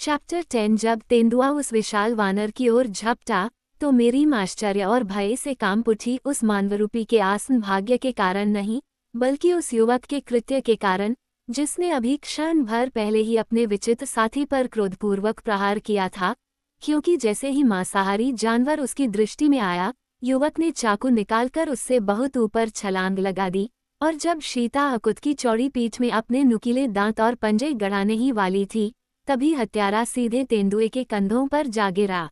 Chapter 10। जब तेंदुआ उस विशाल वानर की ओर झपटा तो मेरी आश्चर्य और भय से कांप उठी। उस मानवरूपी के आसन भाग्य के कारण नहीं, बल्कि उस युवक के कृत्य के कारण, जिसने अभी क्षण भर पहले ही अपने विचित्र साथी पर क्रोधपूर्वक प्रहार किया था। क्योंकि जैसे ही मांसाहारी जानवर उसकी दृष्टि में आया, युवक ने चाकू निकालकर उससे बहुत ऊपर छलांग लगा दी, और जब शीता अकुत की चौड़ी पीठ में अपने नुकीले दांत और पंजे गड़ाने ही वाली थी, तभी हत्यारा सीधे तेंदुए के कंधों पर जा गिरा।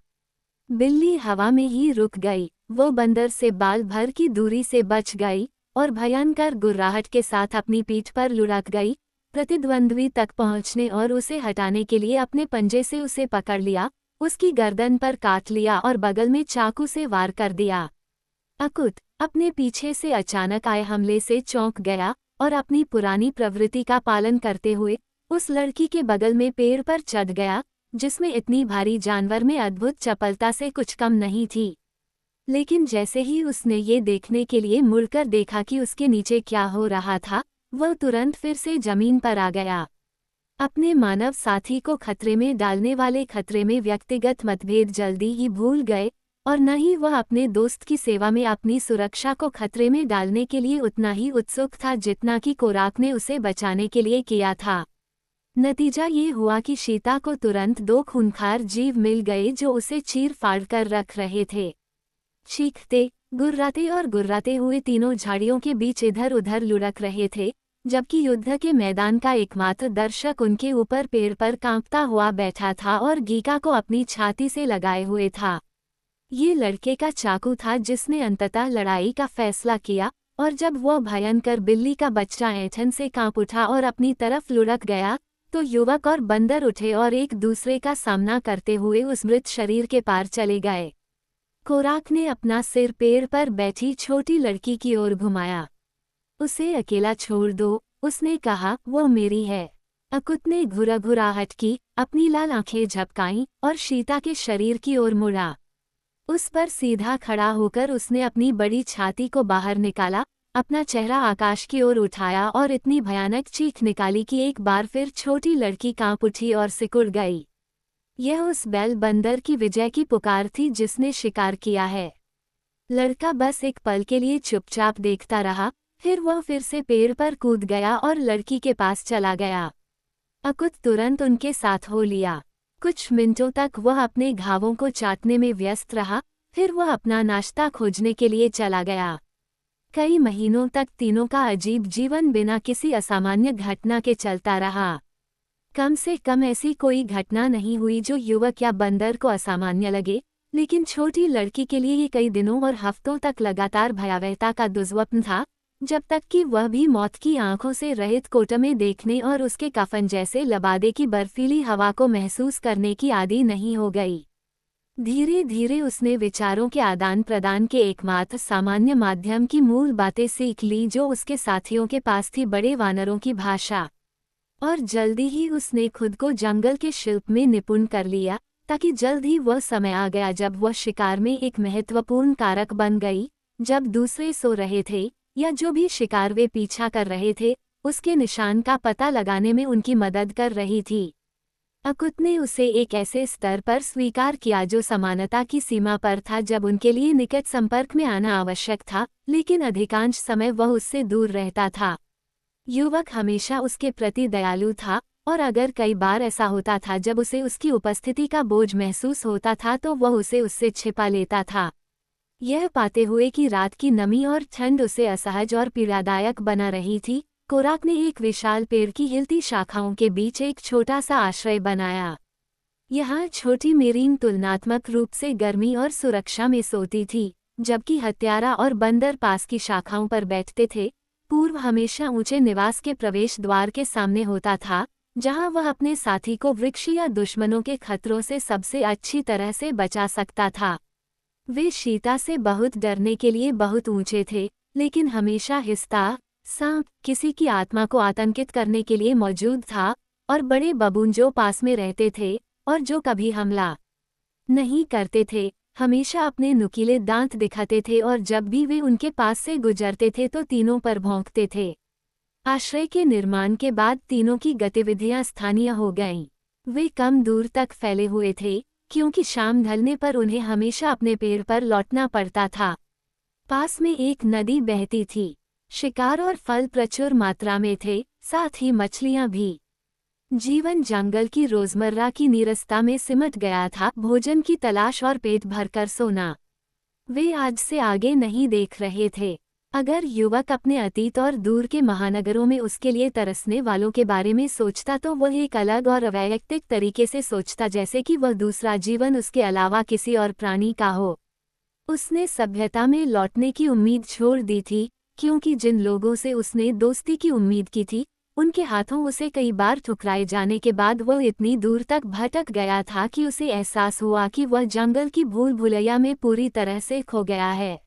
बिल्ली हवा में ही रुक गई। वो बंदर से बाल भर की दूरी से बच गई और भयंकर गुर्राहट के साथ अपनी पीठ पर लुढ़क गई। प्रतिद्वंद्वी तक पहुंचने और उसे हटाने के लिए अपने पंजे से उसे पकड़ लिया, उसकी गर्दन पर काट लिया और बगल में चाकू से वार कर दिया। अकुत अपने पीछे से अचानक आए हमले से चौंक गया और अपनी पुरानी प्रवृत्ति का पालन करते हुए उस लड़की के बगल में पेड़ पर चढ़ गया, जिसमें इतनी भारी जानवर में अद्भुत चपलता से कुछ कम नहीं थी। लेकिन जैसे ही उसने ये देखने के लिए मुड़कर देखा कि उसके नीचे क्या हो रहा था, वह तुरंत फिर से जमीन पर आ गया। अपने मानव साथी को खतरे में डालने वाले खतरे में व्यक्तिगत मतभेद जल्दी ही भूल गए, और न ही वह अपने दोस्त की सेवा में अपनी सुरक्षा को खतरे में डालने के लिए उतना ही उत्सुक था जितना कि कोराक ने उसे बचाने के लिए किया था। नतीजा ये हुआ कि शीता को तुरंत दो खूंखार जीव मिल गए जो उसे चीर फाड़ कर रख रहे थे। चीखते, गुर्राते हुए तीनों झाड़ियों के बीच इधर उधर लुढ़क रहे थे, जबकि युद्ध के मैदान का एकमात्र दर्शक उनके ऊपर पेड़ पर कांपता हुआ बैठा था और गीका को अपनी छाती से लगाए हुए था। ये लड़के का चाकू था जिसने अंततः लड़ाई का फैसला किया, और जब वह भयंकर बिल्ली का बच्चा ऐंठन से कांप उठा और अपनी तरफ लुढ़क गया, तो युवक और बंदर उठे और एक दूसरे का सामना करते हुए उस मृत शरीर के पार चले गए। कोराक ने अपना सिर पेड़ पर बैठी छोटी लड़की की ओर घुमाया। उसे अकेला छोड़ दो, उसने कहा, वो मेरी है। अकुत ने घुराहट की, अपनी लाल आंखें झपकाईं और शीता के शरीर की ओर मुड़ा। उस पर सीधा खड़ा होकर उसने अपनी बड़ी छाती को बाहर निकाला, अपना चेहरा आकाश की ओर उठाया और इतनी भयानक चीख निकाली कि एक बार फिर छोटी लड़की कांप उठी और सिकुड़ गई। यह उस बैल बंदर की विजय की पुकार थी जिसने शिकार किया है। लड़का बस एक पल के लिए चुपचाप देखता रहा, फिर वह फिर से पेड़ पर कूद गया और लड़की के पास चला गया। अकुत तुरंत उनके साथ हो लिया। कुछ मिनटों तक वह अपने घावों को चाटने में व्यस्त रहा, फिर वह अपना नाश्ता खोजने के लिए चला गया। कई महीनों तक तीनों का अजीब जीवन बिना किसी असामान्य घटना के चलता रहा। कम से कम ऐसी कोई घटना नहीं हुई जो युवक या बंदर को असामान्य लगे, लेकिन छोटी लड़की के लिए ये कई दिनों और हफ्तों तक लगातार भयावहता का दुस्वप्न था, जब तक कि वह भी मौत की आंखों से रहित कोटमे देखने और उसके कफन जैसे लबादे की बर्फीली हवा को महसूस करने की आदी नहीं हो गई। धीरे धीरे उसने विचारों के आदान प्रदान के एकमात्र सामान्य माध्यम की मूल बातें सीख ली जो उसके साथियों के पास थी, बड़े वानरों की भाषा। और जल्दी ही उसने खुद को जंगल के शिल्प में निपुण कर लिया, ताकि जल्द ही वह समय आ गया जब वह शिकार में एक महत्वपूर्ण कारक बन गई। जब दूसरे सो रहे थे या जो भी शिकार वे पीछा कर रहे थे, उसके निशान का पता लगाने में उनकी मदद कर रही थी। अकुत ने उसे एक ऐसे स्तर पर स्वीकार किया जो समानता की सीमा पर था, जब उनके लिए निकट संपर्क में आना आवश्यक था, लेकिन अधिकांश समय वह उससे दूर रहता था। युवक हमेशा उसके प्रति दयालु था, और अगर कई बार ऐसा होता था जब उसे उसकी उपस्थिति का बोझ महसूस होता था तो वह उसे उससे छिपा लेता था। यह पाते हुए कि रात की नमी और ठंड उसे असहज और पीड़ादायक बना रही थी, कोराक ने एक विशाल पेड़ की हिलती शाखाओं के बीच एक छोटा सा आश्रय बनाया। यहाँ छोटी मेरीन तुलनात्मक रूप से गर्मी और सुरक्षा में सोती थी, जबकि हत्यारा और बंदर पास की शाखाओं पर बैठते थे। पूर्व हमेशा ऊंचे निवास के प्रवेश द्वार के सामने होता था, जहाँ वह अपने साथी को वृक्ष या दुश्मनों के खतरों से सबसे अच्छी तरह से बचा सकता था। वे शीता से बहुत डरने के लिए बहुत ऊंचे थे, लेकिन हमेशा हिस्सा सांप किसी की आत्मा को आतंकित करने के लिए मौजूद था, और बड़े बबून जो पास में रहते थे और जो कभी हमला नहीं करते थे, हमेशा अपने नुकीले दांत दिखाते थे, और जब भी वे उनके पास से गुजरते थे तो तीनों पर भौंकते थे। आश्रय के निर्माण के बाद तीनों की गतिविधियां स्थानीय हो गईं। वे कम दूर तक फैले हुए थे, क्योंकि शाम ढलने पर उन्हें हमेशा अपने पेड़ पर लौटना पड़ता था। पास में एक नदी बहती थी। शिकार और फल प्रचुर मात्रा में थे, साथ ही मछलियां भी। जीवन जंगल की रोजमर्रा की नीरसता में सिमट गया था, भोजन की तलाश और पेट भरकर सोना। वे आज से आगे नहीं देख रहे थे। अगर युवक अपने अतीत और दूर के महानगरों में उसके लिए तरसने वालों के बारे में सोचता तो वह एक अलग और अवैयक्तिक तरीके से सोचता, जैसे कि वह दूसरा जीवन उसके अलावा किसी और प्राणी का हो। उसने सभ्यता में लौटने की उम्मीद छोड़ दी थी, क्योंकि जिन लोगों से उसने दोस्ती की उम्मीद की थी, उनके हाथों उसे कई बार ठुकराए जाने के बाद वह इतनी दूर तक भटक गया था कि उसे एहसास हुआ कि वह जंगल की भूल भुलैया में पूरी तरह से खो गया है।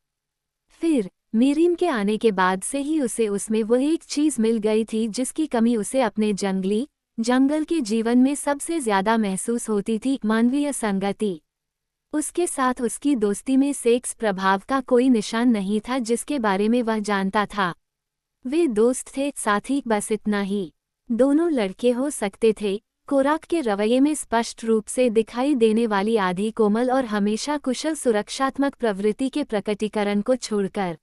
फिर मीरीम के आने के बाद से ही उसे उसमें वह एक चीज मिल गई थी जिसकी कमी उसे अपने जंगल के जीवन में सबसे ज्यादा महसूस होती थी, मानवीय संगति। उसके साथ उसकी दोस्ती में सेक्स प्रभाव का कोई निशान नहीं था जिसके बारे में वह जानता था। वे दोस्त थे, साथ ही बस इतना ही। दोनों लड़के हो सकते थे। कोराक के रवैये में स्पष्ट रूप से दिखाई देने वाली आधी कोमल और हमेशा कुशल सुरक्षात्मक प्रवृत्ति के प्रकटीकरण को छोड़कर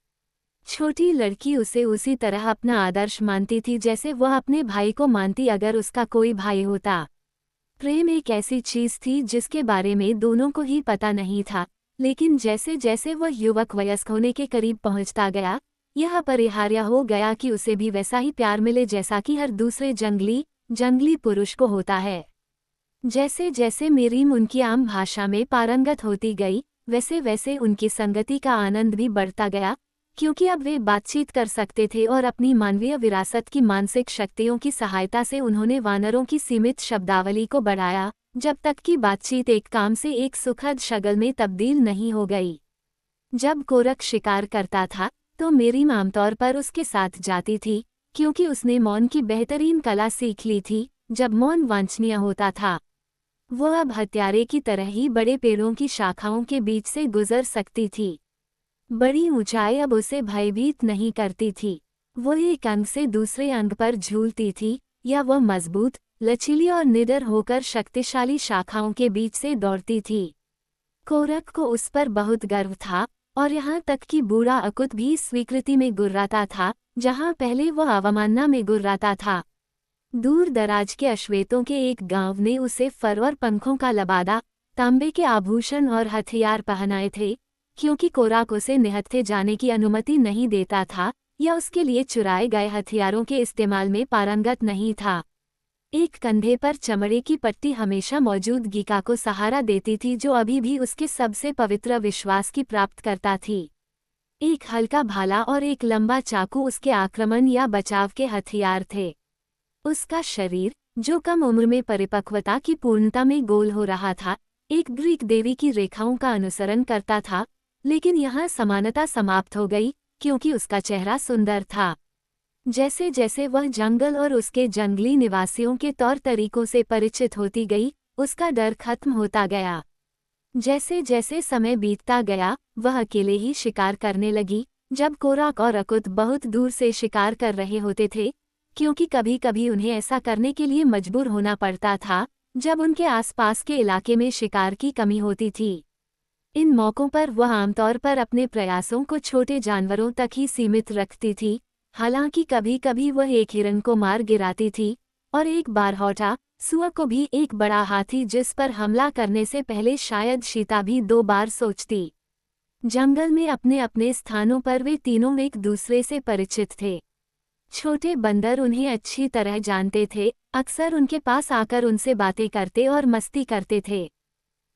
छोटी लड़की उसे उसी तरह अपना आदर्श मानती थी जैसे वह अपने भाई को मानती अगर उसका कोई भाई होता। प्रेम एक ऐसी चीज थी जिसके बारे में दोनों को ही पता नहीं था, लेकिन जैसे जैसे वह युवक वयस्क होने के करीब पहुंचता गया, यह अपरिहार्य हो गया कि उसे भी वैसा ही प्यार मिले जैसा कि हर दूसरे जंगली पुरुष को होता है। जैसे जैसे मीरीम उनकी आम भाषा में पारंगत होती गई, वैसे वैसे उनकी संगति का आनंद भी बढ़ता गया, क्योंकि अब वे बातचीत कर सकते थे और अपनी मानवीय विरासत की मानसिक शक्तियों की सहायता से उन्होंने वानरों की सीमित शब्दावली को बढ़ाया, जब तक कि बातचीत एक काम से एक सुखद शगल में तब्दील नहीं हो गई। जब कोरक शिकार करता था तो मीरीम आमतौर पर उसके साथ जाती थी, क्योंकि उसने मौन की बेहतरीन कला सीख ली थी। जब मौन वांछनीय होता था, वह अब हत्यारे की तरह ही बड़े पेड़ों की शाखाओं के बीच से गुजर सकती थी। बड़ी ऊंचाई अब उसे भयभीत नहीं करती थी। वह एक अंग से दूसरे अंग पर झूलती थी, या वह मजबूत, लचीली और निडर होकर शक्तिशाली शाखाओं के बीच से दौड़ती थी। कोरक को उस पर बहुत गर्व था, और यहाँ तक कि बूढ़ा अकुत भी स्वीकृति में गुर्राता था, जहाँ पहले वह अवमानना में गुर्राता था। दूर दराज के अश्वेतों के एक गांव ने उसे फर और पंखों का लबादा, तांबे के आभूषण और हथियार पहनाए थे, क्योंकि कोराक उसे निहत्थे जाने की अनुमति नहीं देता था या उसके लिए चुराए गए हथियारों के इस्तेमाल में पारंगत नहीं था। एक कंधे पर चमड़े की पट्टी हमेशा मौजूद गीका को सहारा देती थी, जो अभी भी उसके सबसे पवित्र विश्वास की प्राप्त करता थी। एक हल्का भाला और एक लंबा चाकू उसके आक्रमण या बचाव के हथियार थे। उसका शरीर, जो कम उम्र में परिपक्वता की पूर्णता में गोल हो रहा था, एक ग्रीक देवी की रेखाओं का अनुसरण करता था, लेकिन यहाँ समानता समाप्त हो गई, क्योंकि उसका चेहरा सुंदर था। जैसे जैसे वह जंगल और उसके जंगली निवासियों के तौर तरीकों से परिचित होती गई, उसका डर खत्म होता गया। जैसे जैसे समय बीतता गया, वह अकेले ही शिकार करने लगी। जब कोराक और अकुत बहुत दूर से शिकार कर रहे होते थे, क्योंकि कभी कभी उन्हें ऐसा करने के लिए मजबूर होना पड़ता था जब उनके आसपास के इलाके में शिकार की कमी होती थी। इन मौकों पर वह आमतौर पर अपने प्रयासों को छोटे जानवरों तक ही सीमित रखती थी। हालांकि कभी कभी वह एक हिरन को मार गिराती थी, और एक बार हौटा सुअर को भी, एक बड़ा हाथी जिस पर हमला करने से पहले शायद शीता भी 2 बार सोचती। जंगल में अपने अपने स्थानों पर वे तीनों एक दूसरे से परिचित थे। छोटे बंदर उन्हें अच्छी तरह जानते थे, अक्सर उनके पास आकर उनसे बातें करते और मस्ती करते थे।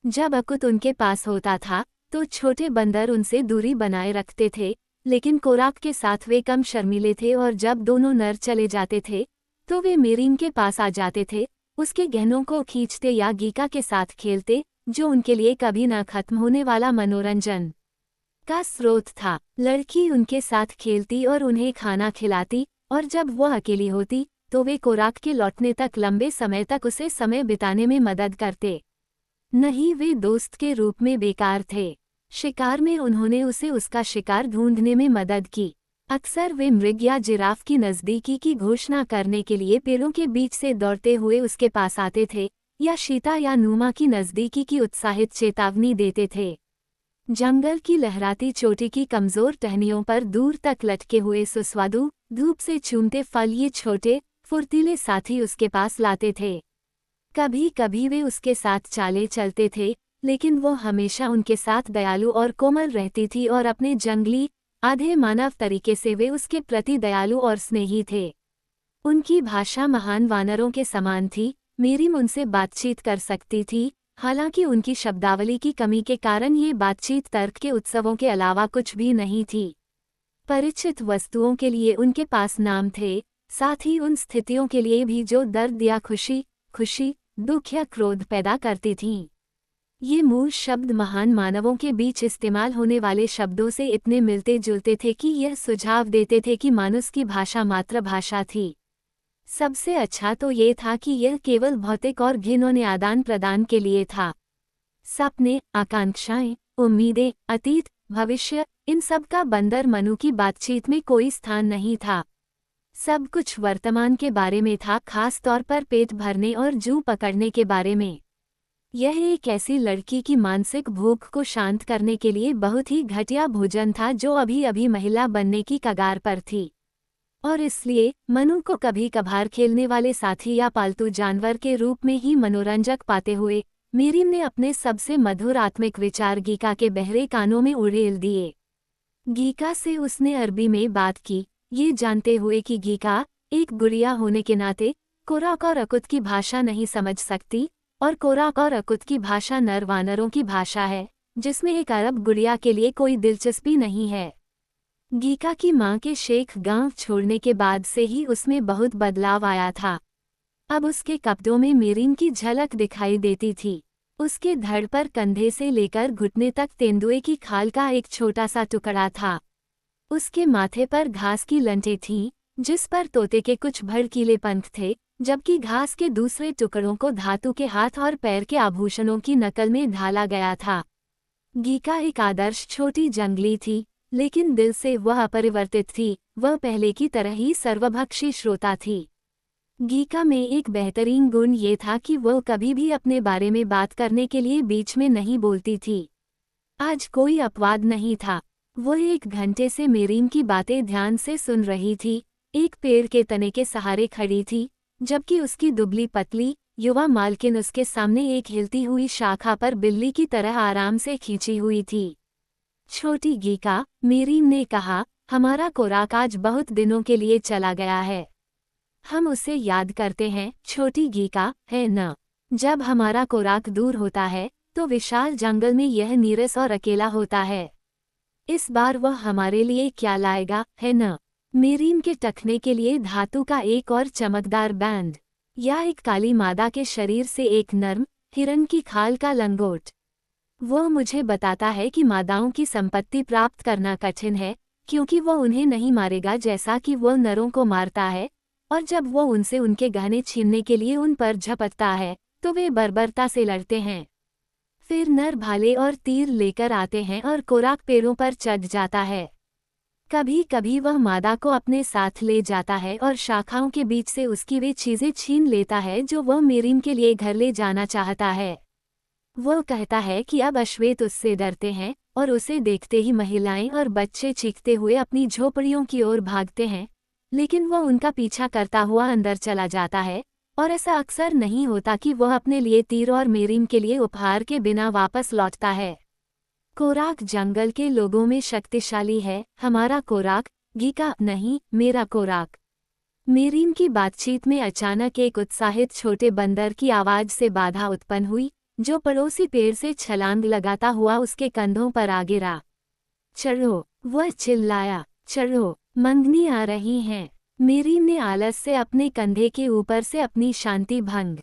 जब अकुत उनके पास होता था तो छोटे बंदर उनसे दूरी बनाए रखते थे, लेकिन कोराक के साथ वे कम शर्मीले थे, और जब दोनों नर चले जाते थे तो वे मीरीम के पास आ जाते थे, उसके गहनों को खींचते या गीका के साथ खेलते, जो उनके लिए कभी न खत्म होने वाला मनोरंजन का स्रोत था। लड़की उनके साथ खेलती और उन्हें खाना खिलाती, और जब वह अकेली होती तो वे कोराक के लौटने तक लंबे समय तक उसे समय बिताने में मदद करते। नहीं, वे दोस्त के रूप में बेकार थे। शिकार में उन्होंने उसे उसका शिकार ढूंढने में मदद की। अक्सर वे मृग या जिराफ की नज़दीकी की घोषणा करने के लिए पेड़ों के बीच से दौड़ते हुए उसके पास आते थे, या शीता या नुमा की नज़दीकी की उत्साहित चेतावनी देते थे। जंगल की लहराती चोटी की कमज़ोर टहनियों पर दूर तक लटके हुए सुस्वादु धूप से चूमते फल ये छोटे फुर्तीले साथी उसके पास लाते थे। कभी कभी वे उसके साथ चाले चलते थे, लेकिन वो हमेशा उनके साथ दयालु और कोमल रहती थी और अपने जंगली आधे मानव तरीके से वे उसके प्रति दयालु और स्नेही थे। उनकी भाषा महान वानरों के समान थी। मेरी उनसे बातचीत कर सकती थी, हालांकि उनकी शब्दावली की कमी के कारण ये बातचीत तर्क के उत्सवों के अलावा कुछ भी नहीं थी। परिचित वस्तुओं के लिए उनके पास नाम थे, साथ ही उन स्थितियों के लिए भी जो दर्द या खुशी, दुख या क्रोध पैदा करती थीं। ये मूल शब्द महान मानवों के बीच इस्तेमाल होने वाले शब्दों से इतने मिलते जुलते थे कि यह सुझाव देते थे कि मानुष की भाषा मातृभाषा थी। सबसे अच्छा तो ये था कि यह केवल भौतिक और घिनौने आदान प्रदान के लिए था। सपने, आकांक्षाएं, उम्मीदें, अतीत, भविष्य, इन सब का बंदर मनु की बातचीत में कोई स्थान नहीं था। सब कुछ वर्तमान के बारे में था, खास तौर पर पेट भरने और जूं पकड़ने के बारे में। यह एक ऐसी लड़की की मानसिक भूख को शांत करने के लिए बहुत ही घटिया भोजन था जो अभी अभी महिला बनने की कगार पर थी। और इसलिए मनु को कभी कभार खेलने वाले साथी या पालतू जानवर के रूप में ही मनोरंजक पाते हुए मीरीम ने अपने सबसे मधुर आत्मिक विचार गीका के बहरे कानों में उड़ेल दिए। गीका से उसने अरबी में बात की, ये जानते हुए कि गीका एक गुड़िया होने के नाते कोराक और अकुत की भाषा नहीं समझ सकती, और कोराक और अकुत की भाषा नर वानरों की भाषा है, जिसमें एक अरब गुड़िया के लिए कोई दिलचस्पी नहीं है। गीका की मां के शेख गांव छोड़ने के बाद से ही उसमें बहुत बदलाव आया था। अब उसके कपड़ों में मीरीम की झलक दिखाई देती थी। उसके धड़ पर कंधे से लेकर घुटने तक तेंदुए की खाल का एक छोटा सा टुकड़ा था। उसके माथे पर घास की लंटें थीं, जिस पर तोते के कुछ भड़कीले पंख थे, जबकि घास के दूसरे टुकड़ों को धातु के हाथ और पैर के आभूषणों की नकल में ढाला गया था। गीका एक आदर्श छोटी जंगली थी, लेकिन दिल से वह अपरिवर्तित थी। वह पहले की तरह ही सर्वभक्षी श्रोता थी। गीका में एक बेहतरीन गुण ये था कि वह कभी भी अपने बारे में बात करने के लिए बीच में नहीं बोलती थी। आज कोई अपवाद नहीं था। वह 1 घंटे से मीरीम की बातें ध्यान से सुन रही थी। एक पेड़ के तने के सहारे खड़ी थी, जबकि उसकी दुबली पतली युवा मालकिन उसके सामने एक हिलती हुई शाखा पर बिल्ली की तरह आराम से खींची हुई थी। छोटी गीका, मीरीम ने कहा, हमारा कोराक आज बहुत दिनों के लिए चला गया है। हम उसे याद करते हैं, छोटी गीका, है न? जब हमारा कोराक दूर होता है तो विशाल जंगल में यह नीरस और अकेला होता है। इस बार वह हमारे लिए क्या लाएगा, है न? मीरीम के टखने के लिए धातु का एक और चमकदार बैंड, या एक काली मादा के शरीर से एक नर्म हिरन की खाल का लंगोट। वह मुझे बताता है कि मादाओं की संपत्ति प्राप्त करना कठिन है, क्योंकि वह उन्हें नहीं मारेगा जैसा कि वह नरों को मारता है, और जब वह उनसे उनके गहने छीनने के लिए उन पर झपटता है तो वे बर्बरता से लड़ते हैं। फिर नर भाले और तीर लेकर आते हैं और कोराक पेड़ों पर चढ़ जाता है। कभी कभी वह मादा को अपने साथ ले जाता है और शाखाओं के बीच से उसकी वे चीजें छीन लेता है जो वह मीरीम के लिए घर ले जाना चाहता है। वह कहता है कि अब अश्वेत उससे डरते हैं और उसे देखते ही महिलाएं और बच्चे चीखते हुए अपनी झोपड़ियों की ओर भागते हैं, लेकिन वह उनका पीछा करता हुआ अंदर चला जाता है, और ऐसा अक्सर नहीं होता कि वह अपने लिए तीर और मीरीम के लिए उपहार के बिना वापस लौटता है। कोराक जंगल के लोगों में शक्तिशाली है। हमारा कोराक, गीका, नहीं, मेरा कोराक। मीरीम की बातचीत में अचानक एक उत्साहित छोटे बंदर की आवाज से बाधा उत्पन्न हुई, जो पड़ोसी पेड़ से छलांग लगाता हुआ उसके कंधों पर आ गिरा। चढ़ो, वह चिल्लाया, चढ़ो, मंगनी आ रही हैं। मीरीम ने आलस से अपने कंधे के ऊपर से अपनी शांति भंग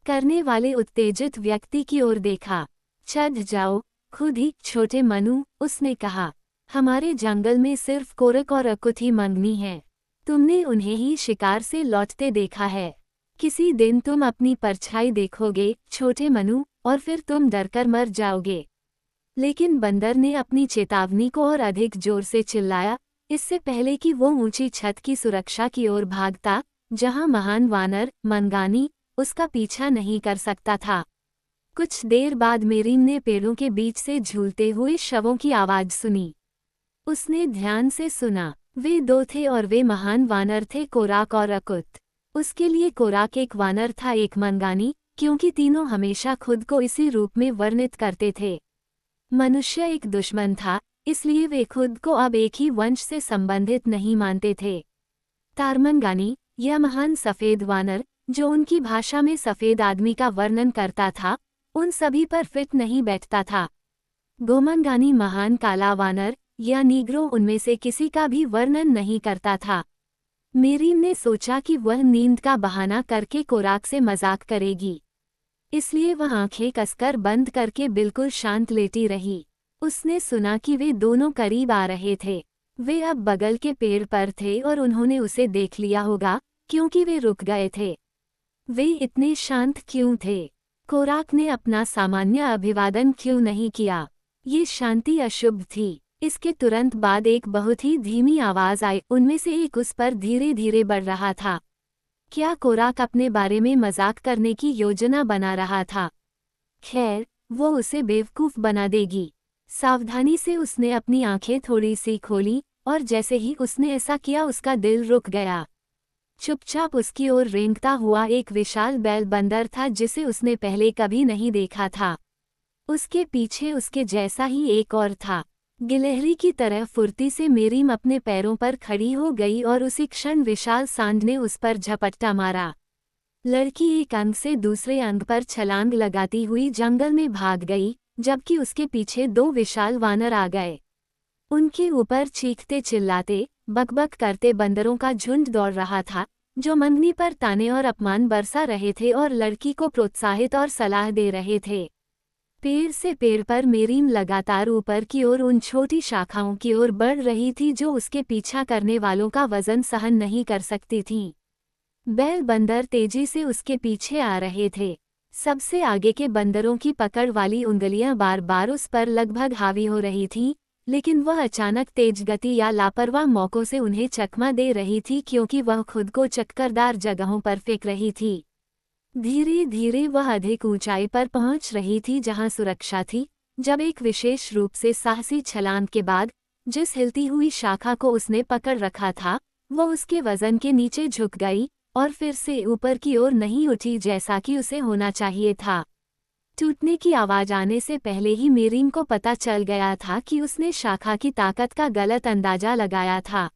करने वाले उत्तेजित व्यक्ति की ओर देखा। चढ़ जाओ खुद ही, छोटे मनु, उसने कहा। हमारे जंगल में सिर्फ कोरक और अकुत ही मंगनी है। तुमने उन्हें ही शिकार से लौटते देखा है। किसी दिन तुम अपनी परछाई देखोगे, छोटे मनु, और फिर तुम डरकर मर जाओगे। लेकिन बंदर ने अपनी चेतावनी को और अधिक जोर से चिल्लाया, इससे पहले कि वो ऊंची छत की सुरक्षा की ओर भागता, जहां महान वानर, मंगानी, उसका पीछा नहीं कर सकता था। कुछ देर बाद मेरीम ने पेड़ों के बीच से झूलते हुए शवों की आवाज सुनी। उसने ध्यान से सुना। वे दो थे और वे महान वानर थे, कोराक और अकुत। उसके लिए कोराक एक वानर था, एक मंगानी, क्योंकि तीनों हमेशा खुद को इसी रूप में वर्णित करते थे। मनुष्य एक दुश्मन था, इसलिए वे खुद को अब एक ही वंश से संबंधित नहीं मानते थे। तारमंगानी, यह महान सफेद वानर, जो उनकी भाषा में सफेद आदमी का वर्णन करता था, उन सभी पर फिट नहीं बैठता था। गोमंगानी, महान काला वानर या नीग्रो, उनमें से किसी का भी वर्णन नहीं करता था। मेरीम ने सोचा कि वह नींद का बहाना करके कोराक से मजाक करेगी, इसलिए वह आंखें कसकर बंद करके बिल्कुल शांत लेटी रही। उसने सुना कि वे दोनों करीब आ रहे थे। वे अब बगल के पेड़ पर थे और उन्होंने उसे देख लिया होगा, क्योंकि वे रुक गए थे। वे इतने शांत क्यों थे? कोराक ने अपना सामान्य अभिवादन क्यों नहीं किया? ये शांति अशुभ थी। इसके तुरंत बाद एक बहुत ही धीमी आवाज आई। उनमें से एक उस पर धीरे धीरे बढ़ रहा था। क्या कोराक अपने बारे में मजाक करने की योजना बना रहा था? खैर, वो उसे बेवकूफ बना देगी। सावधानी से उसने अपनी आंखें थोड़ी सी खोली, और जैसे ही उसने ऐसा किया उसका दिल रुक गया। चुपचाप उसकी ओर रेंगता हुआ एक विशाल बैल बंदर था, जिसे उसने पहले कभी नहीं देखा था। उसके पीछे उसके जैसा ही एक और था। गिलहरी की तरह फुर्ती से मेरीम अपने पैरों पर खड़ी हो गई और उसी क्षण विशाल सांड ने उस पर झपट्टा मारा। लड़की एक अंग से दूसरे अंग पर छलांग लगाती हुई जंगल में भाग गई, जबकि उसके पीछे दो विशाल वानर आ गए। उनके ऊपर चीखते चिल्लाते, बकबक करते बंदरों का झुंड दौड़ रहा था, जो मंगनी पर ताने और अपमान बरसा रहे थे और लड़की को प्रोत्साहित और सलाह दे रहे थे। पेड़ से पेड़ पर मेरीम लगातार ऊपर की ओर उन छोटी शाखाओं की ओर बढ़ रही थी जो उसके पीछा करने वालों का वजन सहन नहीं कर सकती थीं। बैल बंदर तेजी से उसके पीछे आ रहे थे। सबसे आगे के बंदरों की पकड़ वाली उंगलियां बार बार उस पर लगभग हावी हो रही थीं, लेकिन वह अचानक तेज गति या लापरवाह मौकों से उन्हें चकमा दे रही थी, क्योंकि वह खुद को चक्करदार जगहों पर फेंक रही थी। धीरे धीरे वह अधिक ऊंचाई पर पहुंच रही थी जहां सुरक्षा थी, जब एक विशेष रूप से साहसी छलांग के बाद जिस हिलती हुई शाखा को उसने पकड़ रखा था, वह उसके वजन के नीचे झुक गई और फिर से ऊपर की ओर नहीं उठी जैसा कि उसे होना चाहिए था। टूटने की आवाज आने से पहले ही मेरीम को पता चल गया था कि उसने शाखा की ताकत का गलत अंदाजा लगाया था।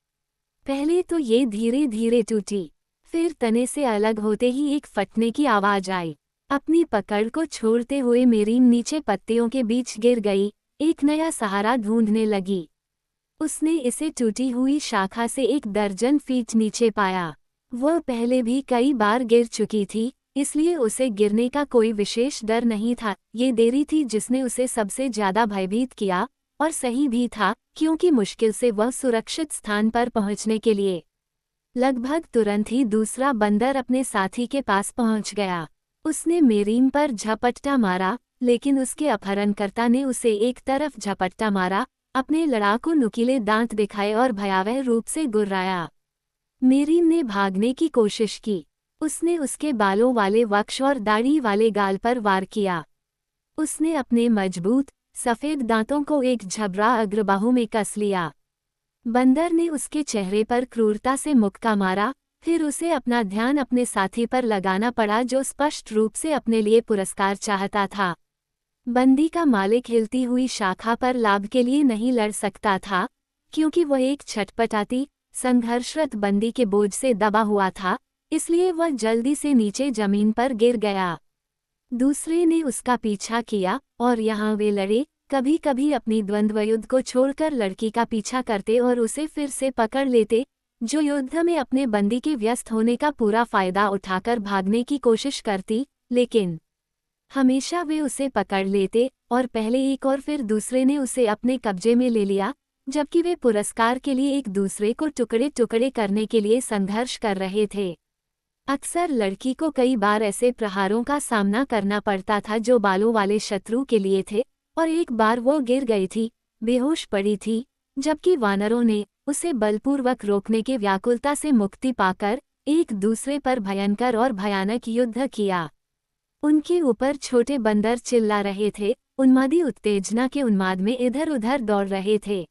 पहले तो ये धीरे धीरे टूटी, फिर तने से अलग होते ही एक फटने की आवाज आई। अपनी पकड़ को छोड़ते हुए मेरीम नीचे पत्तियों के बीच गिर गई, एक नया सहारा ढूंढने लगी। उसने इसे टूटी हुई शाखा से 1 दर्जन फीट नीचे पाया। वह पहले भी कई बार गिर चुकी थी, इसलिए उसे गिरने का कोई विशेष डर नहीं था। ये देरी थी जिसने उसे सबसे ज्यादा भयभीत किया, और सही भी था, क्योंकि मुश्किल से वह सुरक्षित स्थान पर पहुंचने के लिए लगभग तुरंत ही दूसरा बंदर अपने साथी के पास पहुंच गया। उसने मेरीम पर झपट्टा मारा, लेकिन उसके अपहरणकर्ता ने उसे एक तरफ झपट्टा मारा, अपने लड़ाकू नुकीले दांत दिखाए और भयावह रूप से गुर्राया। मेरीम ने भागने की कोशिश की। उसने उसके बालों वाले वक्ष और दाढ़ी वाले गाल पर वार किया। उसने अपने मजबूत, सफेद दांतों को एक झबरा अग्रबाहु में कस लिया। बंदर ने उसके चेहरे पर क्रूरता से मुक्का मारा, फिर उसे अपना ध्यान अपने साथी पर लगाना पड़ा, जो स्पष्ट रूप से अपने लिए पुरस्कार चाहता था। बंदी का मालिक हिलती हुई शाखा पर लाभ के लिए नहीं लड़ सकता था, क्योंकि वह एक छटपटाती, संघर्षरत बंदी के बोझ से दबा हुआ था, इसलिए वह जल्दी से नीचे जमीन पर गिर गया। दूसरे ने उसका पीछा किया, और यहाँ वे लड़े, कभी कभी अपनी द्वंद्व युद्ध को छोड़कर लड़की का पीछा करते और उसे फिर से पकड़ लेते, जो युद्ध में अपने बंदी के व्यस्त होने का पूरा फायदा उठाकर भागने की कोशिश करती, लेकिन हमेशा वे उसे पकड़ लेते, और पहले एक और फिर दूसरे ने उसे अपने कब्जे में ले लिया, जबकि वे पुरस्कार के लिए एक दूसरे को टुकड़े टुकड़े करने के लिए संघर्ष कर रहे थे। अक्सर लड़की को कई बार ऐसे प्रहारों का सामना करना पड़ता था जो बालों वाले शत्रु के लिए थे, और एक बार वो गिर गई थी, बेहोश पड़ी थी, जबकि वानरों ने उसे बलपूर्वक रोकने के व्याकुलता से मुक्ति पाकर एक दूसरे पर भयंकर और भयानक युद्ध किया। उनके ऊपर छोटे बंदर चिल्ला रहे थे, उन्मादी उत्तेजना के उन्माद में इधर उधर दौड़ रहे थे।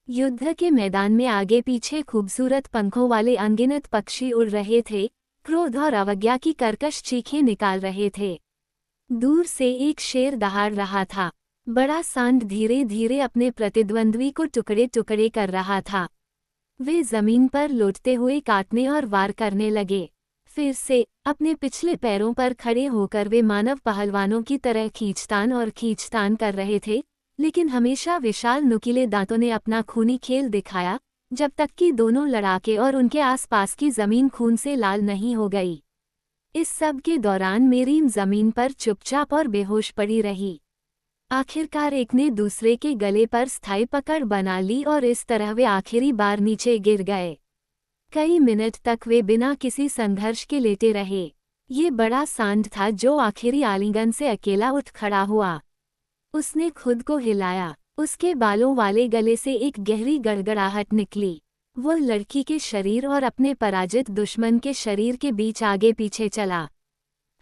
युद्ध के मैदान में आगे पीछे खूबसूरत पंखों वाले अनगिनत पक्षी उड़ रहे थे, क्रोध और अवज्ञा की कर्कश चीखें निकाल रहे थे। दूर से एक शेर दहाड़ रहा था। बड़ा सांड धीरे धीरे अपने प्रतिद्वंद्वी को टुकड़े टुकड़े कर रहा था। वे जमीन पर लौटते हुए काटने और वार करने लगे। फिर से अपने पिछले पैरों पर खड़े होकर वे मानव पहलवानों की तरह खींचतान कर रहे थे, लेकिन हमेशा विशाल नुकीले दांतों ने अपना खूनी खेल दिखाया, जब तक कि दोनों लड़ाके और उनके आसपास की जमीन खून से लाल नहीं हो गई। इस सब के दौरान मेरीम जमीन पर चुपचाप और बेहोश पड़ी रही। आखिरकार एक ने दूसरे के गले पर स्थायी पकड़ बना ली और इस तरह वे आखिरी बार नीचे गिर गए। कई मिनट तक वे बिना किसी संघर्ष के लेटे रहे। ये बड़ा सांड था जो आखिरी आलिंगन से अकेला उठ खड़ा हुआ। उसने खुद को हिलाया। उसके बालों वाले गले से एक गहरी गड़गड़ाहट निकली। वह लड़की के शरीर और अपने पराजित दुश्मन के शरीर के बीच आगे पीछे चला।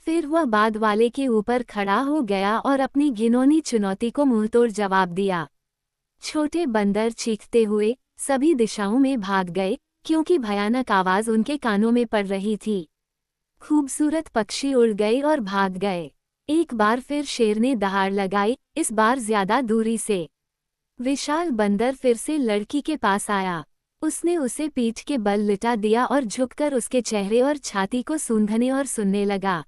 फिर वह बाद वाले के ऊपर खड़ा हो गया और अपनी घिनौनी चुनौती को मुंहतोड़ जवाब दिया। छोटे बंदर चीखते हुए सभी दिशाओं में भाग गए, क्योंकि भयानक आवाज उनके कानों में पड़ रही थी। खूबसूरत पक्षी उड़ गए और भाग गए। एक बार फिर शेर ने दहाड़ लगाई, इस बार ज्यादा दूरी से। विशाल बंदर फिर से लड़की के पास आया। उसने उसे पीठ के बल लिटा दिया और झुककर उसके चेहरे और छाती को सूंघने और सुनने लगा।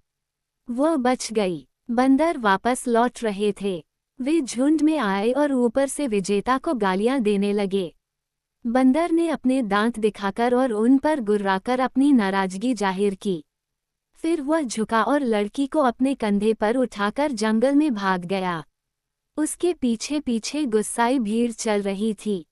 वह बच गई। बंदर वापस लौट रहे थे। वे झुंड में आए और ऊपर से विजेता को गालियां देने लगे। बंदर ने अपने दांत दिखाकर और उन पर गुर्राकर अपनी नाराजगी जाहिर की। फिर वह झुका और लड़की को अपने कंधे पर उठाकर जंगल में भाग गया। उसके पीछे पीछे गुस्साई भीड़ चल रही थी।